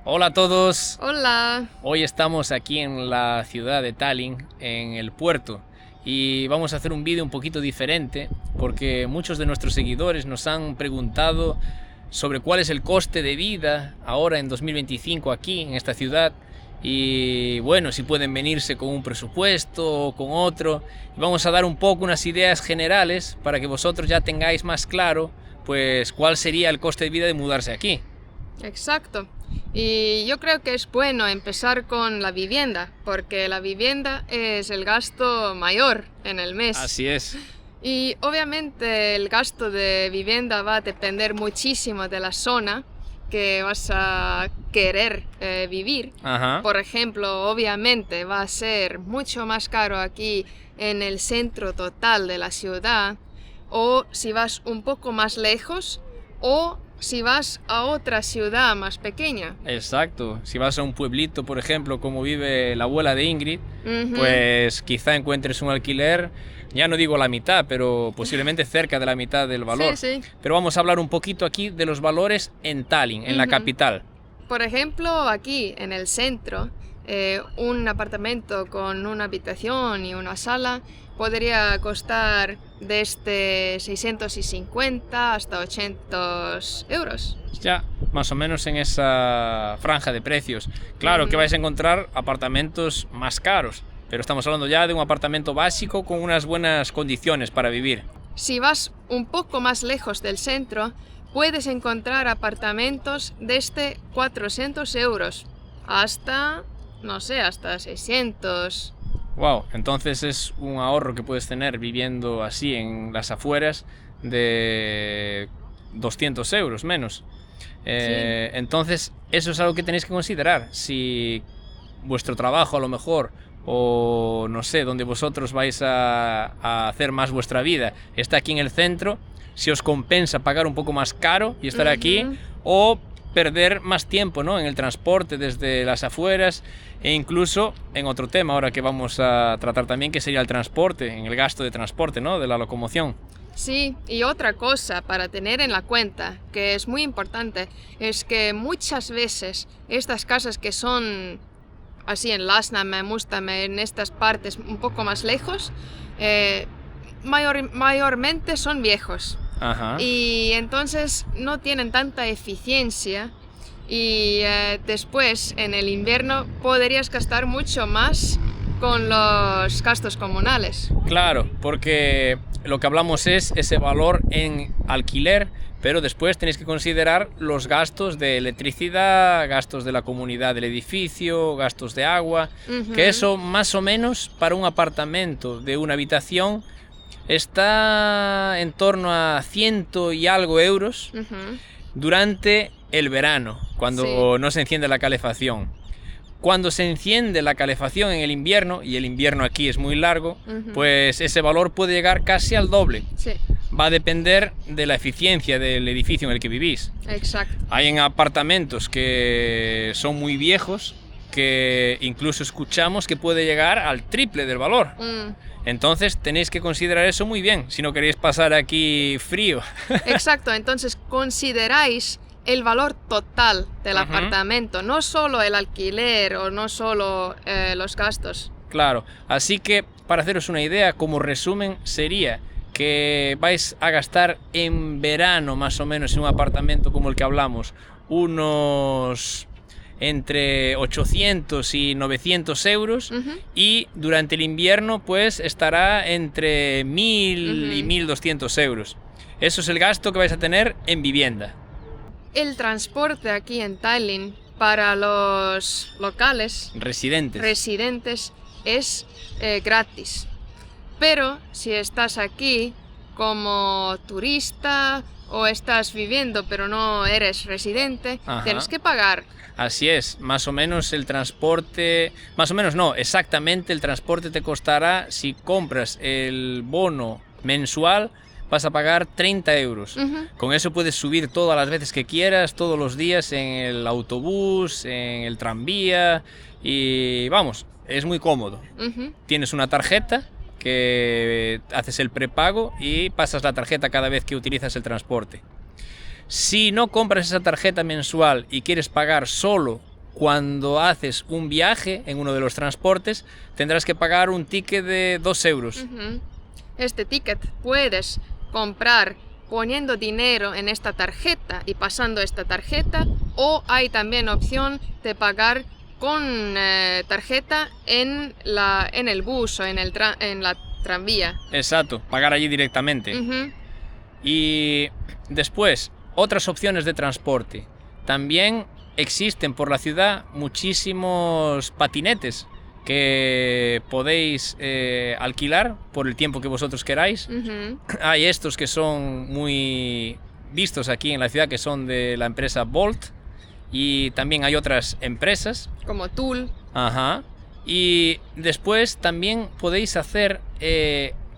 Hola a todos, Hola. hoy estamos aquí en la ciudad de Tallinn, en el puerto, y vamos a hacer un vídeo un poquito diferente porque muchos de nuestros seguidores nos han preguntado sobre cuál es el coste de vida ahora en 2025 aquí en esta ciudad y bueno, si pueden venirse con un presupuesto o con otro. Vamos a dar un poco unas ideas generales para que vosotros ya tengáis más claro pues cuál sería el coste de vida de mudarse aquí. Exacto. Y yo creo que es bueno empezar con la vivienda, porque la vivienda es el gasto mayor en el mes. Así es. Y obviamente el gasto de vivienda va a depender muchísimo de la zona que vas a querer vivir. Ajá. Por ejemplo, obviamente va a ser mucho más caro aquí en el centro total de la ciudad, o si vas un poco más lejos, o si vas a otra ciudad más pequeña. Exacto, si vas a un pueblito, por ejemplo, como vive la abuela de Ingrid, Ujú. pues quizá encuentres un alquiler, ya no digo la mitad, pero posiblemente cerca de la mitad del valor. Sí, sí. Pero vamos a hablar un poquito aquí de los valores en Tallinn, en la Ujú. capital. Por ejemplo, aquí en el centro, un apartamento con una habitación y una sala podría costar desde 650 hasta 800 euros. Ya, más o menos en esa franja de precios. Claro que Ujú. vais a encontrar apartamentos más caros, pero estamos hablando ya de un apartamento básico con unas buenas condiciones para vivir. Si vas un poco más lejos del centro, puedes encontrar apartamentos desde 400 euros hasta, no sé, hasta 600. Wow, entonces es un ahorro que puedes tener viviendo así en las afueras de 200 euros menos. Sí. Entonces eso es algo que tenéis que considerar. Si vuestro trabajo a lo mejor, o no sé, donde vosotros vais a hacer más vuestra vida, está aquí en el centro, si os compensa pagar un poco más caro y estar aquí, Ujú. o perder más tiempo, ¿no?, en el transporte desde las afueras, e incluso en otro tema ahora que vamos a tratar también, que sería el transporte, en el gasto de transporte, ¿no?, de la locomoción. Sí, y otra cosa para tener en la cuenta, que es muy importante, es que muchas veces estas casas que son así en Lasnamäe, Mustamäe, en estas partes un poco más lejos, eh, mayormente son viejos. Ajá. Y entonces no tienen tanta eficiencia y después en el invierno podrías gastar mucho más con los gastos comunales. Claro, porque lo que hablamos es ese valor en alquiler, pero después tenéis que considerar los gastos de electricidad, gastos de la comunidad del edificio, gastos de agua, Ujú. que eso más o menos para un apartamento de una habitación está en torno a ciento y algo euros Ujú. durante el verano, cuando Sí. no se enciende la calefacción. Cuando se enciende la calefacción en el invierno, y el invierno aquí es muy largo, Ujú. pues ese valor puede llegar casi al doble. Sí, Va a depender de la eficiencia del edificio en el que vivís. exacto. Hay en apartamentos que son muy viejos, que incluso escuchamos que puede llegar al triple del valor. Mm, Entonces tenéis que considerar eso muy bien, si no queréis pasar aquí frío. exacto, entonces consideráis el valor total del Ujú. apartamento, no solo el alquiler o no solo los gastos. Claro, así que para haceros una idea, como resumen, sería que vais a gastar en verano más o menos en un apartamento como el que hablamos unos entre 800 y 900 euros, Ujú. y durante el invierno pues estará entre 1000 y Ujú. 1200 euros. Eso es el gasto que vais a tener en vivienda. El transporte aquí en Tallinn para los locales Residentes. residentes es gratis. Pero si estás aquí como turista o estás viviendo pero no eres residente, Ajá. tienes que pagar. Así es, más o menos el transporte, más o menos no, exactamente el transporte te costará, si compras el bono mensual, vas a pagar 30 euros. Ujú. Con eso puedes subir todas las veces que quieras, todos los días, en el autobús, en el tranvía, y vamos, es muy cómodo. Ujú. Tienes una tarjeta que haces el prepago y pasas la tarjeta cada vez que utilizas el transporte. Si no compras esa tarjeta mensual y quieres pagar solo cuando haces un viaje en uno de los transportes, tendrás que pagar un ticket de 2 euros. Este ticket puedes comprar poniendo dinero en esta tarjeta y pasando esta tarjeta, o hay también opción de pagar con tarjeta en el bus o en la tranvía. Exacto, pagar allí directamente. Y después, otras opciones de transporte. También existen por la ciudad muchísimos patinetes que podéis alquilar por el tiempo que vosotros queráis. Hay estos que son muy vistos aquí en la ciudad, que son de la empresa Bolt, y también hay otras empresas como Tool. Y después también podéis hacer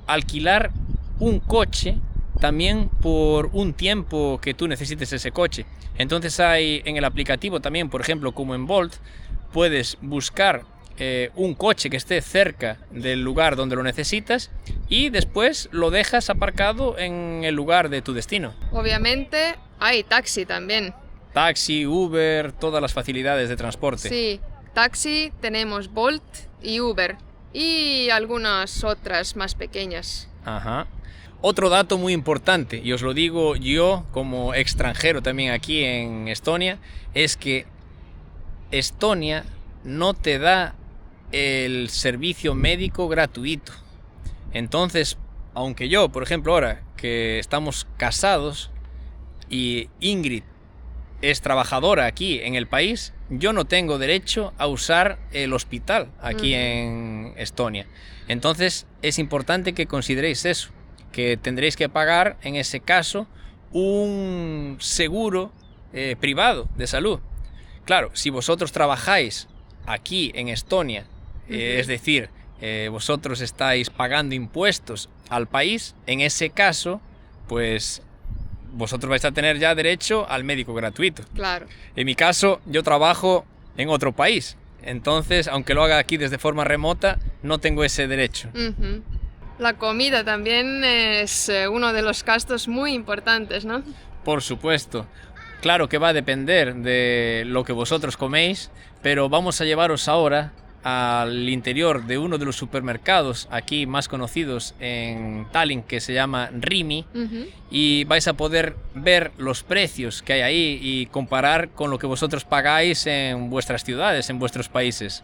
alquilar un coche también por un tiempo que tú necesites ese coche. Entonces hay en el aplicativo también, por ejemplo, como en Bolt, puedes buscar un coche que esté cerca del lugar donde lo necesitas y después lo dejas aparcado en el lugar de tu destino. Obviamente hay taxi también. Taxi, Uber, todas las facilidades de transporte. Sí, taxi tenemos Bolt y Uber y algunas otras más pequeñas. Otro dato muy importante, y os lo digo yo como extranjero también aquí en Estonia, es que Estonia no te da el servicio médico gratuito. Entonces, aunque yo, por ejemplo, ahora que estamos casados y Ingrid es trabajadora aquí en el país, yo no tengo derecho a usar el hospital aquí en Estonia. Entonces, es importante que consideréis eso, que tendréis que pagar en ese caso un seguro privado de salud. Claro, si vosotros trabajáis aquí en Estonia, es decir, vosotros estáis pagando impuestos al país, en ese caso, pues vosotros vais a tener ya derecho al médico gratuito. Claro. En mi caso, yo trabajo en otro país, entonces, aunque lo haga aquí desde forma remota, no tengo ese derecho. La comida también es uno de los gastos muy importantes, ¿no? Por supuesto. Claro que va a depender de lo que vosotros coméis, pero vamos a llevaros ahora al interior de uno de los supermercados aquí más conocidos en Tallinn, que se llama Rimi, y vais a poder ver los precios que hay ahí y comparar con lo que vosotros pagáis en vuestras ciudades, en vuestros países.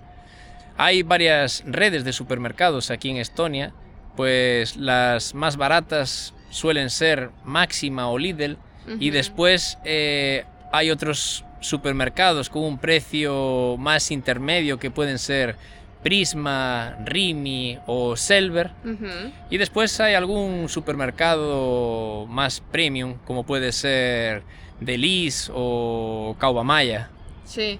Hay varias redes de supermercados aquí en Estonia, pues las más baratas suelen ser Máxima o Lidl, y después hay otros supermercados con un precio más intermedio que pueden ser Prisma, Rimi o Selver. Y después hay algún supermercado más premium, como puede ser Delis o Kaubamaya. Sí.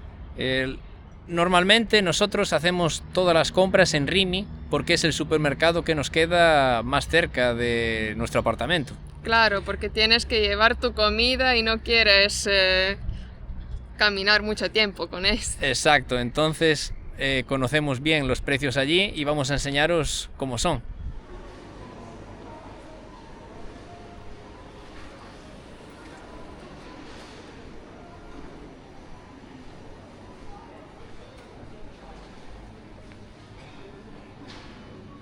Normalmente nosotros hacemos todas las compras en Rimi porque es el supermercado que nos queda más cerca de nuestro apartamento. Claro, porque tienes que llevar tu comida y no quieres caminar mucho tiempo con esto. Exacto, entonces conocemos bien los precios allí y vamos a enseñaros cómo son.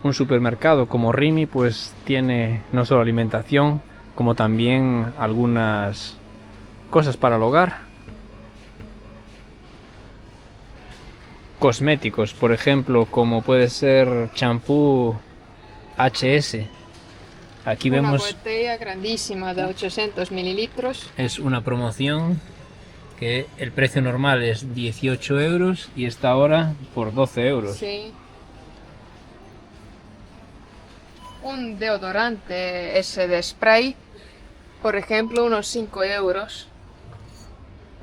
Un supermercado como Rimi pues tiene no solo alimentación, como también algunas cosas para el hogar. Cosméticos, por ejemplo, como puede ser champú HS. Aquí vemos una botella grandísima de 800 mililitros. Es una promoción que el precio normal es 18 euros y está ahora por 12 euros. Sí. Un deodorante ese de spray, por ejemplo, unos 5 euros.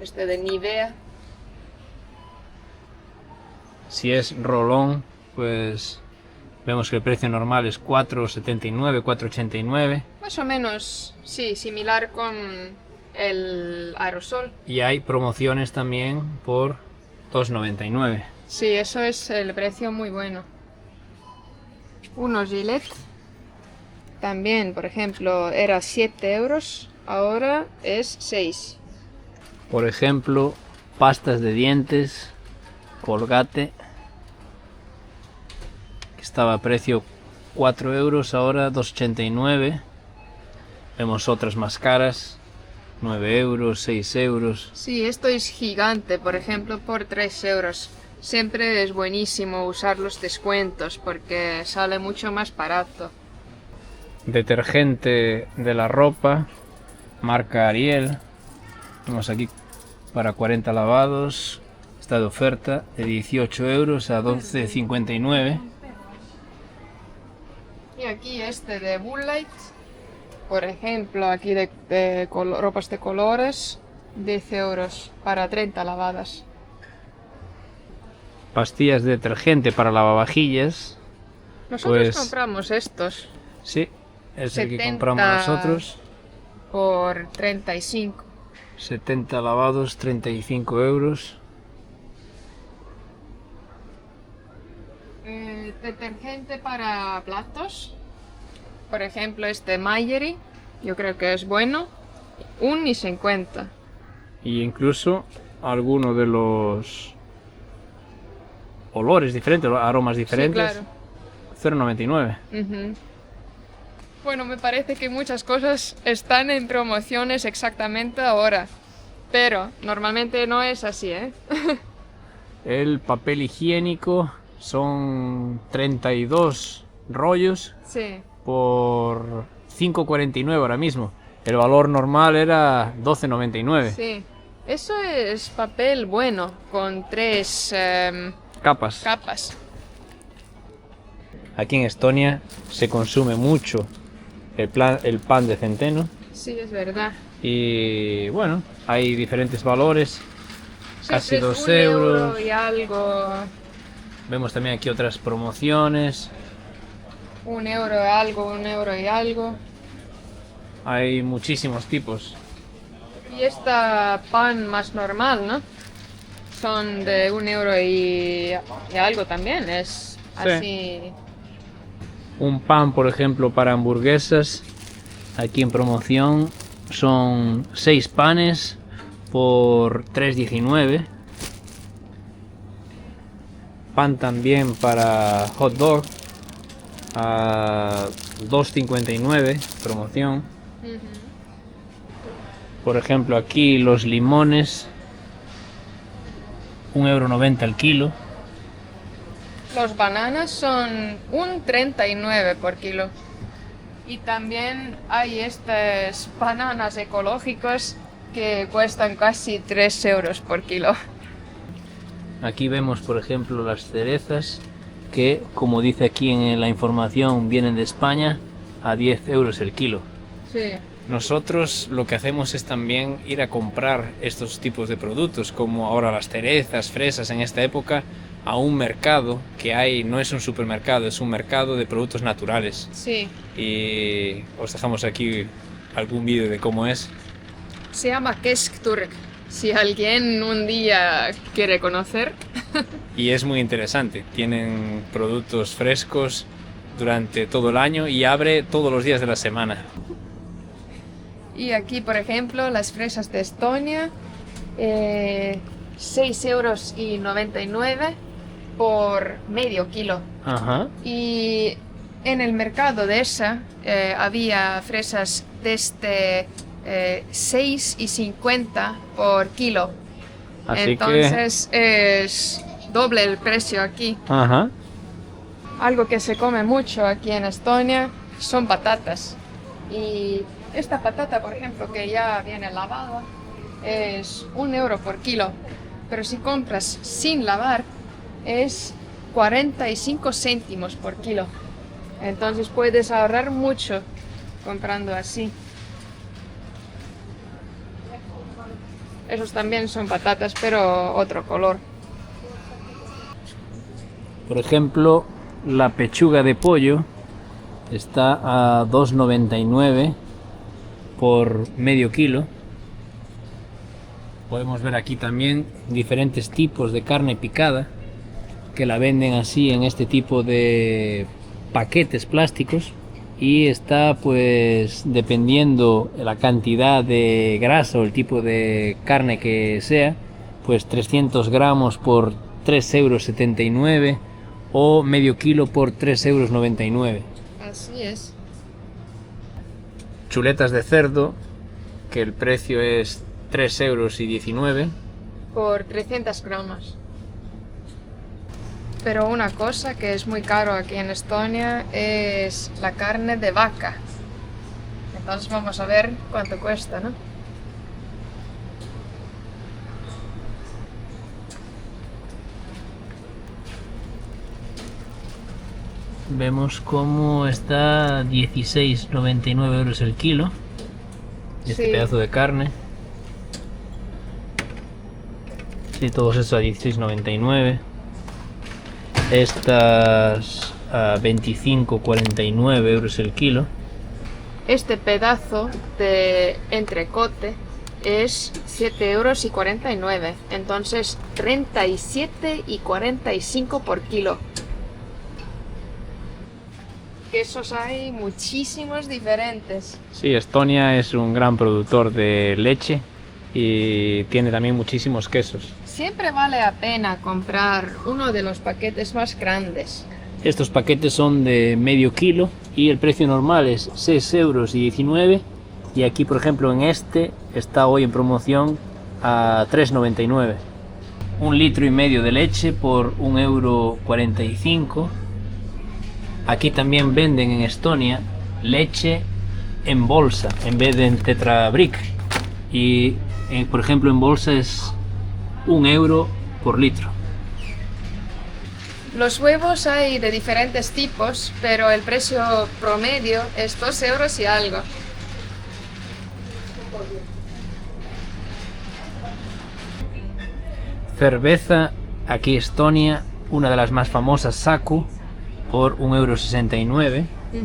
Este de Nivea. Si es rolón, pues vemos que el precio normal es 4,79, 4,89. Más o menos, sí, similar con el aerosol. Y hay promociones también por 2,99. Sí, eso es el precio muy bueno. Unos Gillette. También, por ejemplo, era 7 euros, ahora es 6. Por ejemplo, pastas de dientes Colgate, que estaba a precio 4 euros, ahora 2,89. Vemos otras más caras, 9 euros, 6 euros. Sí, esto es gigante, por ejemplo, por 3 euros. Siempre es buenísimo usar los descuentos porque sale mucho más barato. Detergente de la ropa, marca Ariel. Vemos aquí para 40 lavados. Está de oferta de 18 euros a 12,59. Y aquí este de Woolite, por ejemplo, aquí de ropas de colores, 10 euros para 30 lavadas. Pastillas de detergente para lavavajillas. Nosotros Pues compramos estos sí, es el que 70 compramos nosotros. por 35. 70 lavados, 35 euros. Detergente para platos, por ejemplo este Mayery, yo creo que es bueno, 1,50. Y incluso algunos de los olores diferentes, aromas diferentes, Sí, claro. 0,99. Ujú. Bueno, me parece que muchas cosas están en promociones exactamente ahora, pero normalmente no es así, ¿eh? El papel higiénico son 32 rollos Sí. por 5,49 ahora mismo. El valor normal era 12,99. Sí. Eso es papel bueno, con 3 Capas. capas. Aquí en Estonia se consume mucho el pan de centeno. Sí, es verdad. Y bueno, hay diferentes valores. Casi Siempre es 2 1 euros. euro y algo. Vemos también aquí otras promociones. 1 euro y algo, 1 euro y algo. Hay muchísimos tipos. Y esta pan más normal, ¿no? Son de 1 euro y algo también, es Sí. así. Un pan, por ejemplo, para hamburguesas, aquí en promoción, son 6 panes por 3,19. Pan también para hot dog a 2,59, promoción. Ujú. Por ejemplo, aquí los limones, 1,90 € el kilo. Los bananas son 1,39 por kilo. Y también hay estas bananas ecológicas que cuestan casi 3 euros por kilo. Aquí vemos, por ejemplo, las cerezas que, como dice aquí en la información, vienen de España a 10 euros el kilo. Sí. Nosotros lo que hacemos es también ir a comprar estos tipos de productos, como ahora las cerezas, fresas en esta época, a un mercado que hay, no es un supermercado, es un mercado de productos naturales. Sí. Y os dejamos aquí algún vídeo de cómo es. Se llama Keskturk. Si alguien un día quiere conocer. Y es muy interesante, tienen productos frescos durante todo el año y abre todos los días de la semana. Y aquí, por ejemplo, las fresas de Estonia, 6,99 euros por medio kilo. Ajá. Y en el mercado de esa había fresas desde 6,50 por kilo. Así Entonces es doble el precio aquí. que... Ajá. Algo que se come mucho aquí en Estonia son patatas. Y esta patata, por ejemplo, que ya viene lavada, es 1 euro por kilo. Pero si compras sin lavar, es 45 céntimos por kilo. Entonces puedes ahorrar mucho comprando así. Esos también son patatas, pero otro color. Por ejemplo, la pechuga de pollo está a 2,99 por medio kilo. Podemos ver aquí también diferentes tipos de carne picada que la venden así en este tipo de paquetes plásticos, y está, pues, dependiendo la cantidad de grasa o el tipo de carne que sea, pues 300 gramos por 3,79 € o medio kilo por 3,99 €. Así es. Chuletas de cerdo, que el precio es 3,19 € Por 300 gramos. Pero una cosa que es muy caro aquí en Estonia es la carne de vaca. Entonces vamos a ver cuánto cuesta, ¿no? Vemos cómo está 16,99 € el kilo. Este Sí. pedazo de carne. Sí, todos estos a 16,99 €. Estas a 25,49 € el kilo. Este pedazo de entrecote es 7,49 €. Entonces 37,45 € por kilo. Quesos hay muchísimos diferentes. Sí, Estonia es un gran productor de leche y tiene también muchísimos quesos. Siempre vale la pena comprar uno de los paquetes más grandes. Estos paquetes son de medio kilo y el precio normal es 6,19 € y aquí, por ejemplo, en este está hoy en promoción a 3,99 €. 1,5 litros de leche por 1,45 €. Aquí también venden en Estonia leche en bolsa en vez de en Tetra Brick y por ejemplo en bolsa es 1 € por litro. Los huevos hay de diferentes tipos, pero el precio promedio es 2 € y algo. Cerveza, aquí Estonia, una de las más famosas, Saku, por 1,69 €.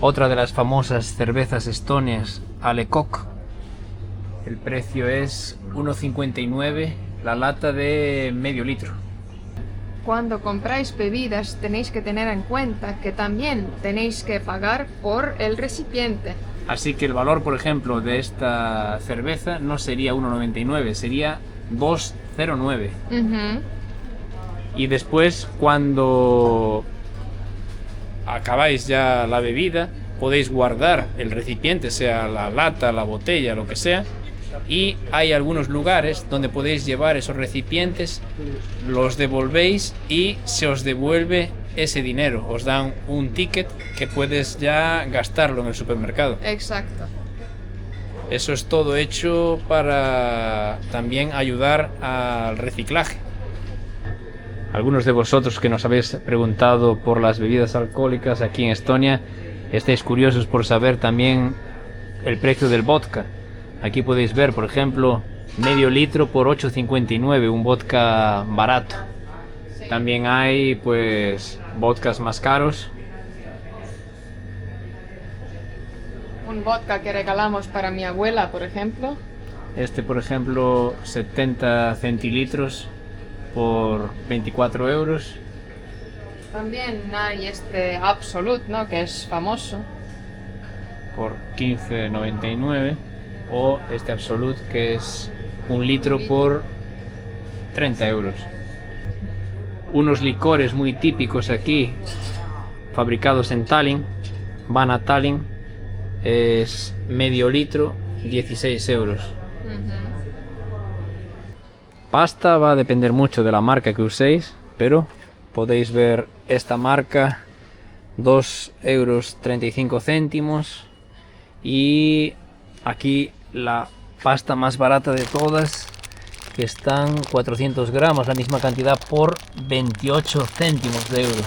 Otra de las famosas cervezas estonias, Ale Coq, el precio es 1,59 € la lata de medio litro. Cuando compráis bebidas tenéis que tener en cuenta que también tenéis que pagar por el recipiente. Así que el valor, por ejemplo, de esta cerveza no sería 1,99 €, sería 2,09 €. Y después, cuando acabáis ya la bebida, podéis guardar el recipiente, sea la lata, la botella, lo que sea. Y hay algunos lugares donde podéis llevar esos recipientes, los devolvéis y se os devuelve ese dinero. Os dan un ticket que puedes ya gastarlo en el supermercado. Exacto. Eso es todo hecho para también ayudar al reciclaje. Algunos de vosotros que nos habéis preguntado por las bebidas alcohólicas aquí en Estonia, estáis curiosos por saber también el precio del vodka. Aquí podéis ver, por ejemplo, medio litro por 8,59, un vodka barato. También hay pues vodkas más caros. Un vodka que regalamos para mi abuela, por ejemplo. Este, por ejemplo, 70 centilitros por 24 €. También hay este Absolut, ¿no? Que es famoso. Por 15,99, o este Absolut que es 1 litro por 30 €. Unos licores muy típicos aquí, fabricados en Tallinn, van a Tallinn, es medio litro, 16 €. Pasta va a depender mucho de la marca que uséis, pero podéis ver esta marca, 2,35 € y aquí la pasta más barata de todas, que están 400 gramos, la misma cantidad por 28 céntimos de euro.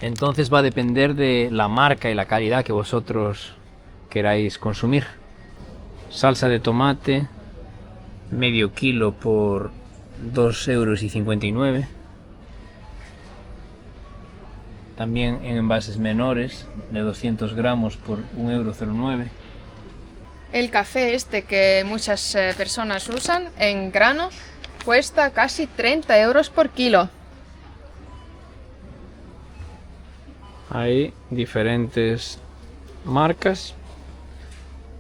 Entonces va a depender de la marca y la calidad que vosotros queráis consumir. Salsa de tomate, medio kilo por 2,59 €. También en envases menores de 200 gramos por 1,09 €. El café este que muchas personas usan en grano cuesta casi 30 € por kilo. Hay diferentes marcas,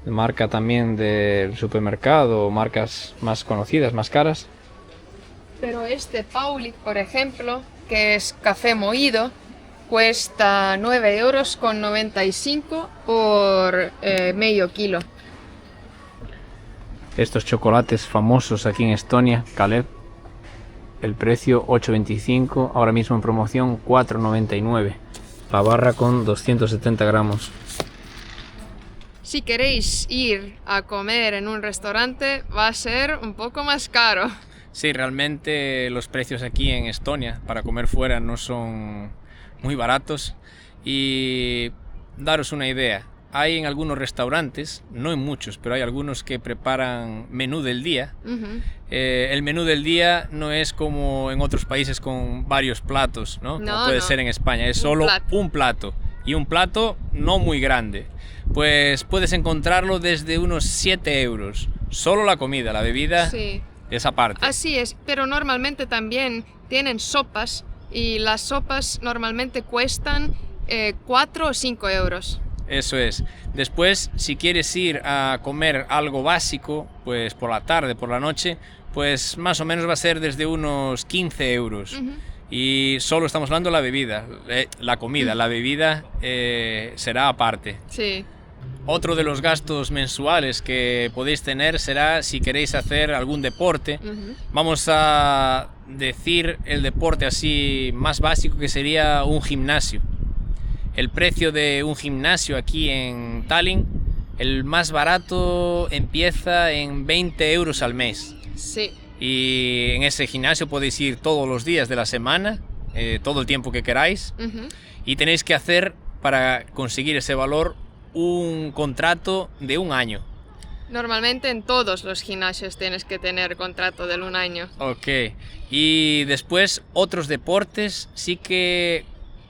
marca también del supermercado, marcas más conocidas, más caras. Pero este Paulik, por ejemplo, que es café moído, cuesta 9,95 € por medio kilo. Estos chocolates famosos aquí en Estonia, Caleb, el precio 8,25, ahora mismo en promoción 4,99. La barra con 270 gramos. Si queréis ir a comer en un restaurante, va a ser un poco más caro. Sí, realmente los precios aquí en Estonia para comer fuera no son muy baratos. Y daros una idea, hay en algunos restaurantes, no en muchos, pero hay algunos que preparan menú del día. El menú del día no es como en otros países con varios platos, ¿no? Como puede ser en España, es solo un plato. Y un plato no muy grande. Pues puedes encontrarlo desde unos 7 €. Solo la comida, la bebida, sí, esa parte. Así es, pero normalmente también tienen sopas y las sopas normalmente cuestan 4 o 5 €. Eso es. Después, si quieres ir a comer algo básico, pues por la tarde, por la noche, pues más o menos va a ser desde unos 15 €. Y solo estamos hablando de la bebida, la comida, la bebida será aparte. Sí. Otro de los gastos mensuales que podéis tener será si queréis hacer algún deporte. Vamos a decir el deporte así más básico, que sería un gimnasio. El precio de un gimnasio aquí en Tallinn, el más barato empieza en 20 € al mes. Sí. Y en ese gimnasio podéis ir todos los días de la semana, todo el tiempo que queráis. Y tenéis que hacer, para conseguir ese valor, un contrato de un año. Normalmente en todos los gimnasios tienes que tener contrato de un año. Ok. Y después otros deportes sí que,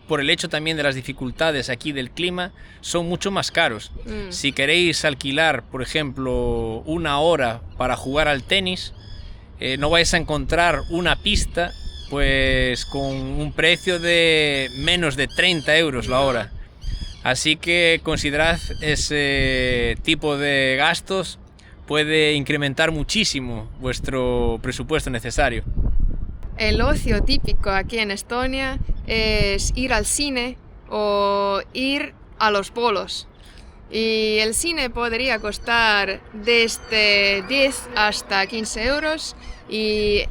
por el hecho también de las dificultades aquí del clima, son mucho más caros. Si queréis alquilar, por ejemplo, 1 hora para jugar al tenis, no vais a encontrar una pista pues con un precio de menos de 30 € la hora. Así que considerad ese tipo de gastos, puede incrementar muchísimo vuestro presupuesto necesario. El ocio típico aquí en Estonia es ir al cine o ir a los bolos. Y el cine podría costar desde 10 hasta 15 € y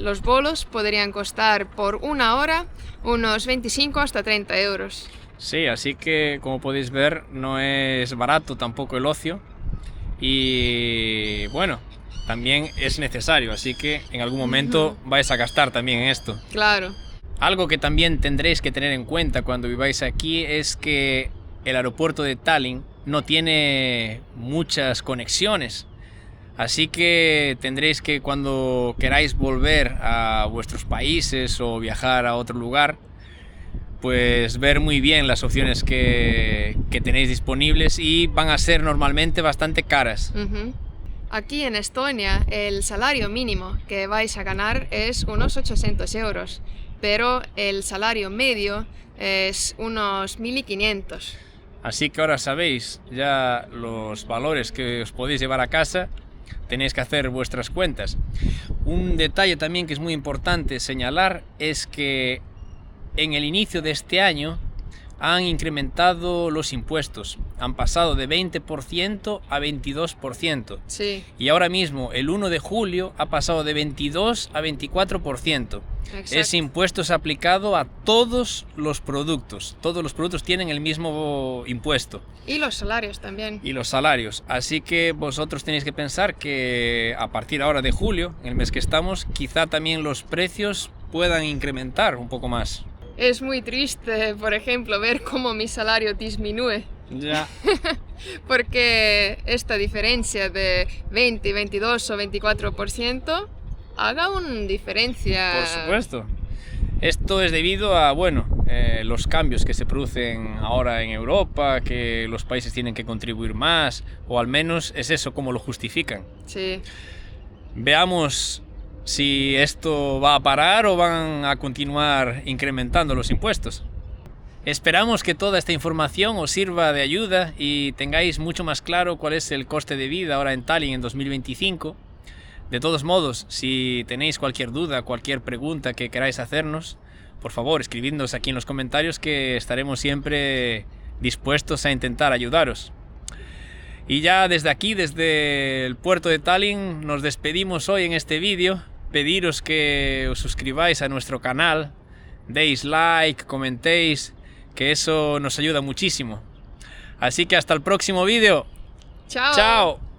los bolos podrían costar por 1 hora unos 25 hasta 30 €. Sí, así que como podéis ver no es barato tampoco el ocio y bueno, también es necesario, así que en algún momento vais a gastar también en esto. Claro. Algo que también tendréis que tener en cuenta cuando viváis aquí es que el aeropuerto de Tallinn no tiene muchas conexiones. Así que tendréis que, cuando queráis volver a vuestros países o viajar a otro lugar, pues ver muy bien las opciones que tenéis disponibles, y van a ser normalmente bastante caras. Aquí en Estonia el salario mínimo que vais a ganar es unos 800 €, pero el salario medio es unos 1.500. Así que ahora sabéis ya los valores que os podéis llevar a casa, tenéis que hacer vuestras cuentas. Un detalle también que es muy importante señalar es que en el inicio de este año han incrementado los impuestos, han pasado de 20% a 22%. Sí. Y ahora mismo, el 1 de julio, ha pasado de 22 a 24%. Exacto. Ese impuesto es aplicado a todos los productos. Todos los productos tienen el mismo impuesto. Y los salarios también. Y los salarios. Así que vosotros tenéis que pensar que a partir ahora de julio, en el mes que estamos, quizá también los precios puedan incrementar un poco más. Es muy triste, por ejemplo, ver cómo mi salario disminuye. Ya. Porque esta diferencia de 20, 22 o 24% haga una diferencia. Por supuesto. Esto es debido a, bueno, los cambios que se producen ahora en Europa, que los países tienen que contribuir más, o al menos es eso como lo justifican. Sí. Veamos si esto va a parar o van a continuar incrementando los impuestos. Esperamos que toda esta información os sirva de ayuda y tengáis mucho más claro cuál es el coste de vida ahora en Tallinn en 2025. De todos modos, si tenéis cualquier duda, cualquier pregunta que queráis hacernos, por favor, escribidnos aquí en los comentarios que estaremos siempre dispuestos a intentar ayudaros. Y ya desde aquí, desde el puerto de Tallinn, nos despedimos hoy en este vídeo. Pediros que os suscribáis a nuestro canal, deis like, comentéis, que eso nos ayuda muchísimo. Así que hasta el próximo vídeo. Chao. ¡Chao!